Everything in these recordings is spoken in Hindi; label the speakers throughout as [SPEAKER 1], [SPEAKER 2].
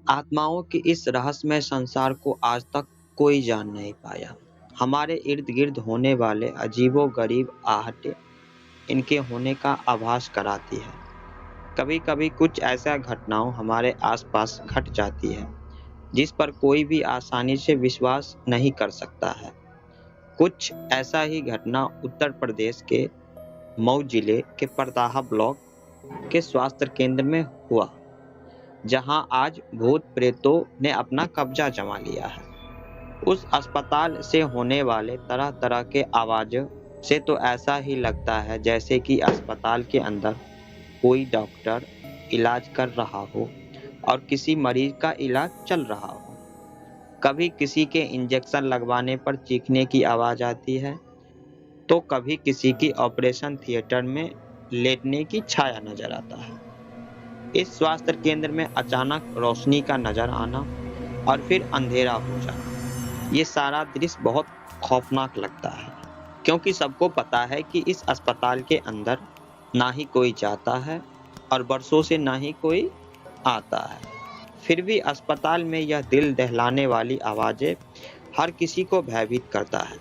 [SPEAKER 1] आत्माओं के इस रहस्यमय संसार को आज तक कोई जान नहीं पाया। हमारे इर्द गिर्द होने वाले अजीबो-गरीब आहटें इनके होने का आभास कराती है। कभी कभी कुछ ऐसा घटनाओं हमारे आसपास घट जाती है जिस पर कोई भी आसानी से विश्वास नहीं कर सकता है। कुछ ऐसा ही घटना उत्तर प्रदेश के मऊ जिले के परदाहा ब्लॉक के स्वास्थ्य केंद्र में हुआ, जहां आज भूत प्रेतों ने अपना कब्जा जमा लिया है। उस अस्पताल से होने वाले तरह तरह के आवाज़ों से तो ऐसा ही लगता है जैसे कि अस्पताल के अंदर कोई डॉक्टर इलाज कर रहा हो और किसी मरीज का इलाज चल रहा हो। कभी किसी के इंजेक्शन लगवाने पर चीखने की आवाज़ आती है, तो कभी किसी की ऑपरेशन थिएटर में लेटने की छाया नजर आता है। इस स्वास्थ्य केंद्र में अचानक रोशनी का नजर आना और फिर अंधेरा हो जाना, ये सारा दृश्य बहुत खौफनाक लगता है, क्योंकि सबको पता है कि इस अस्पताल के अंदर ना ही कोई जाता है और बरसों से ना ही कोई आता है। फिर भी अस्पताल में यह दिल दहलाने वाली आवाज़ें हर किसी को भयभीत करता है।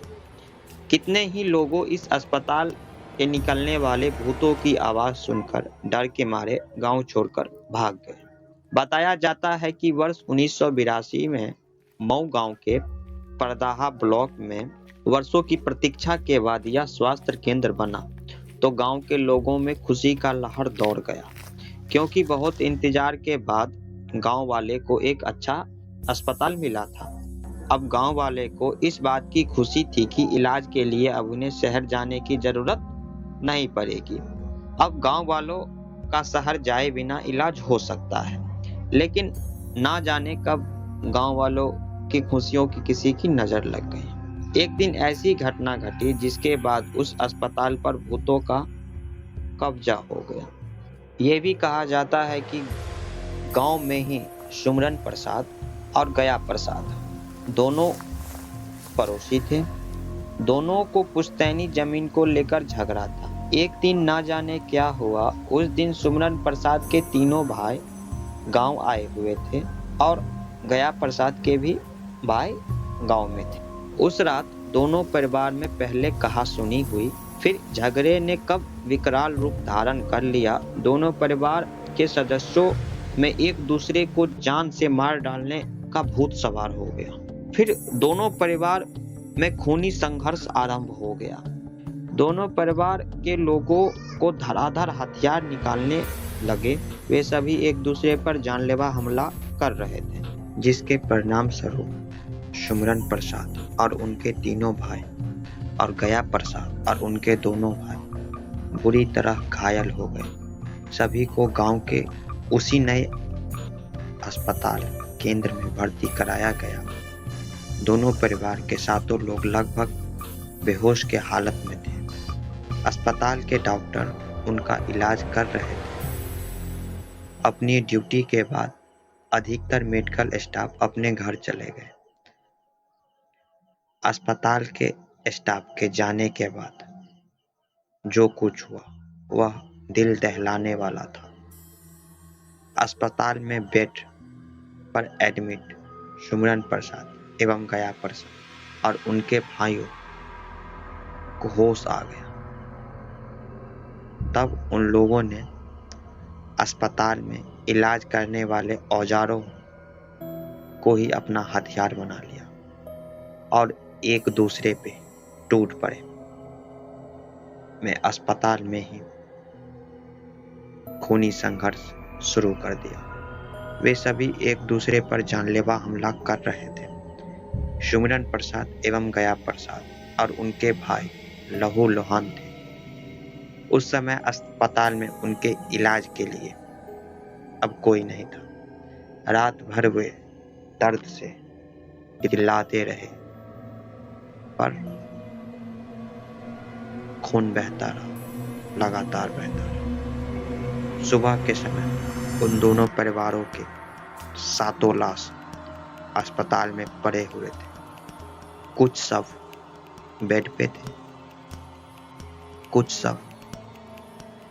[SPEAKER 1] कितने ही लोगों इस अस्पताल के निकलने वाले भूतों की आवाज़ सुनकर डर के मारे गांव छोड़कर भाग गए। बताया जाता है कि वर्ष 1982 में मऊ गांव के परदाहा ब्लॉक में वर्षों की प्रतीक्षा के बाद यह स्वास्थ्य केंद्र बना तो गांव के लोगों में खुशी का लहर दौड़ गया, क्योंकि बहुत इंतजार के बाद गांव वाले को एक अच्छा अस्पताल मिला था। अब गांव वाले को इस बात की खुशी थी कि इलाज के लिए अब उन्हें शहर जाने की जरूरत नहीं पड़ेगी। अब गांव वालों का शहर जाए बिना इलाज हो सकता है। लेकिन ना जाने कब गांव वालों की खुशियों की किसी की नजर लग गई। एक दिन ऐसी घटना घटी जिसके बाद उस अस्पताल पर भूतों का कब्जा हो गया। ये भी कहा जाता है कि गांव में ही सुमरन प्रसाद और गया प्रसाद दोनों पड़ोसी थे। दोनों को पुश्तैनी जमीन को लेकर झगड़ा था। एक दिन ना जाने क्या हुआ, उस दिन सुमरन प्रसाद के तीनों भाई गांव आए हुए थे और गया प्रसाद के भी भाई गांव में थे। उस रात दोनों परिवार में पहले कहा सुनी हुई, फिर झगड़े ने कब विकराल रूप धारण कर लिया। दोनों परिवार के सदस्यों में एक दूसरे को जान से मार डालने का भूत सवार हो गया। फिर दोनों परिवार में खूनी संघर्ष आरंभ हो गया। दोनों परिवार के लोगों को धड़ाधड़ हथियार निकालने लगे। वे सभी एक दूसरे पर जानलेवा हमला कर रहे थे, जिसके परिणाम स्वरूप सुमरन प्रसाद और उनके तीनों भाई और गया प्रसाद और उनके दोनों भाई बुरी तरह घायल हो गए। सभी को गांव के उसी नए अस्पताल केंद्र में भर्ती कराया गया। दोनों परिवार के सातों लोग लगभग बेहोश के हालत में थे। अस्पताल के डॉक्टर उनका इलाज कर रहे थे। अपनी ड्यूटी के बाद अधिकतर मेडिकल स्टाफ अपने घर चले गए। अस्पताल के स्टाफ के जाने के बाद जो कुछ हुआ वह दिल दहलाने वाला था। अस्पताल में बेड पर एडमिट सुमरन प्रसाद एवं गया प्रसाद और उनके भाइयों को होश आ गया। तब उन लोगों ने अस्पताल में इलाज करने वाले औजारों को ही अपना हथियार बना लिया और एक दूसरे पे टूट पड़े। मैं अस्पताल में ही खूनी संघर्ष शुरू कर दिया। वे सभी एक दूसरे पर जानलेवा हमला कर रहे थे। सुमरन प्रसाद एवं गया प्रसाद और उनके भाई लहूलुहान थे। उस समय अस्पताल में उनके इलाज के लिए अब कोई नहीं था। रात भर वे दर्द से चिल्लाते रहे, पर खून बहता रहा, लगातार बहता रहा। सुबह के समय उन दोनों परिवारों के सातों लाश अस्पताल में पड़े हुए थे। कुछ सब बेड पे थे, कुछ सब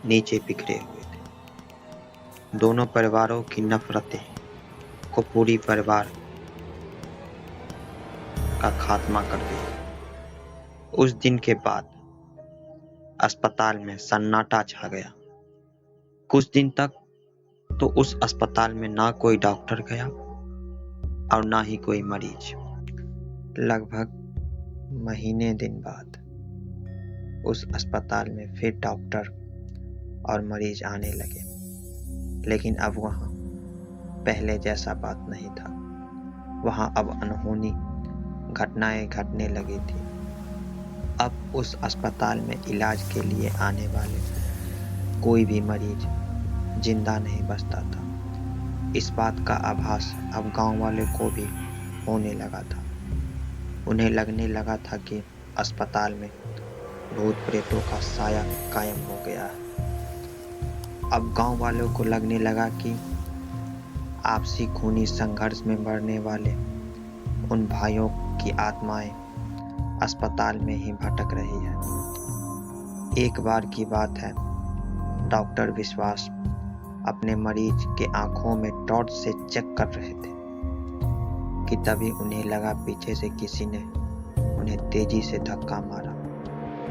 [SPEAKER 1] नीचे बिखरे हुए थे। दोनों परिवारों की नफरतें को पूरी परिवार का खात्मा कर दिया। उस दिन के बाद अस्पताल में सन्नाटा छा गया। कुछ दिन तक तो उस अस्पताल में ना कोई डॉक्टर गया और ना ही कोई मरीज। लगभग महीने दिन बाद उस अस्पताल में फिर डॉक्टर और मरीज आने लगे, लेकिन अब वहाँ पहले जैसा बात नहीं था। वहाँ अब अनहोनी घटनाएं घटने लगी थी। अब उस अस्पताल में इलाज के लिए आने वाले कोई भी मरीज जिंदा नहीं बचता था। इस बात का आभास अब गांव वाले को भी होने लगा था। उन्हें लगने लगा था कि अस्पताल में भूत प्रेतों का साया कायम हो गया है। अब गांव वालों को लगने लगा कि आपसी खूनी संघर्ष में मरने वाले उन भाइयों की आत्माएं अस्पताल में ही भटक रही है। एक बार की बात है, डॉक्टर विश्वास अपने मरीज के आंखों में टॉर्च से चेक कर रहे थे कि तभी उन्हें लगा पीछे से किसी ने उन्हें तेजी से धक्का मारा,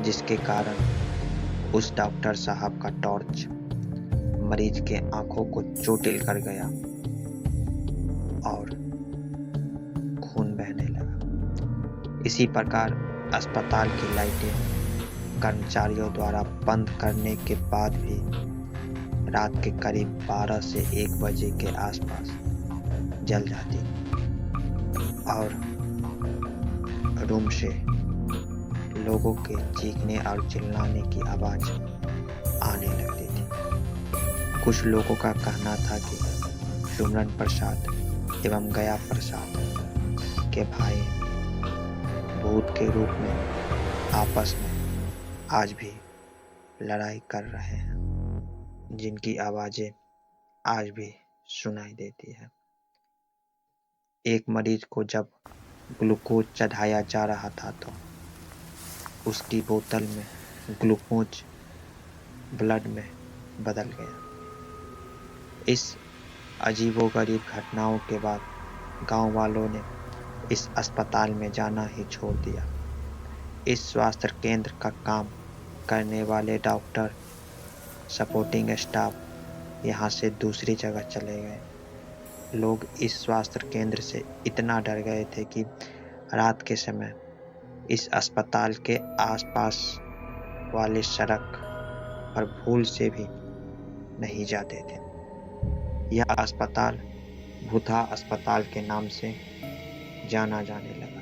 [SPEAKER 1] जिसके कारण उस डॉक्टर साहब का टॉर्च मरीज के आंखों को चोटिल कर गया और खून बहने लगा। इसी प्रकार अस्पताल की लाइटें कर्मचारियों द्वारा बंद करने के बाद भी रात के करीब 12 से 1 बजे के आसपास जल जाती और रूम से लोगों के चीखने और चिल्लाने की आवाज आने लगती थी। कुछ लोगों का कहना था कि सुमरन प्रसाद एवं गया प्रसाद के भाई भूत के रूप में आपस में आज भी लड़ाई कर रहे हैं, जिनकी आवाजें आज भी सुनाई देती है। एक मरीज को जब ग्लूकोज चढ़ाया जा रहा था तो उसकी बोतल में ग्लूकोज ब्लड में बदल गया। इस अजीबोगरीब घटनाओं के बाद गांव वालों ने इस अस्पताल में जाना ही छोड़ दिया। इस स्वास्थ्य केंद्र का काम करने वाले डॉक्टर, सपोर्टिंग स्टाफ यहाँ से दूसरी जगह चले गए। लोग इस स्वास्थ्य केंद्र से इतना डर गए थे कि रात के समय इस अस्पताल के आसपास वाले सड़क पर भूल से भी नहीं जाते थे। यह अस्पताल भूथा अस्पताल के नाम से जाना जाने लगा।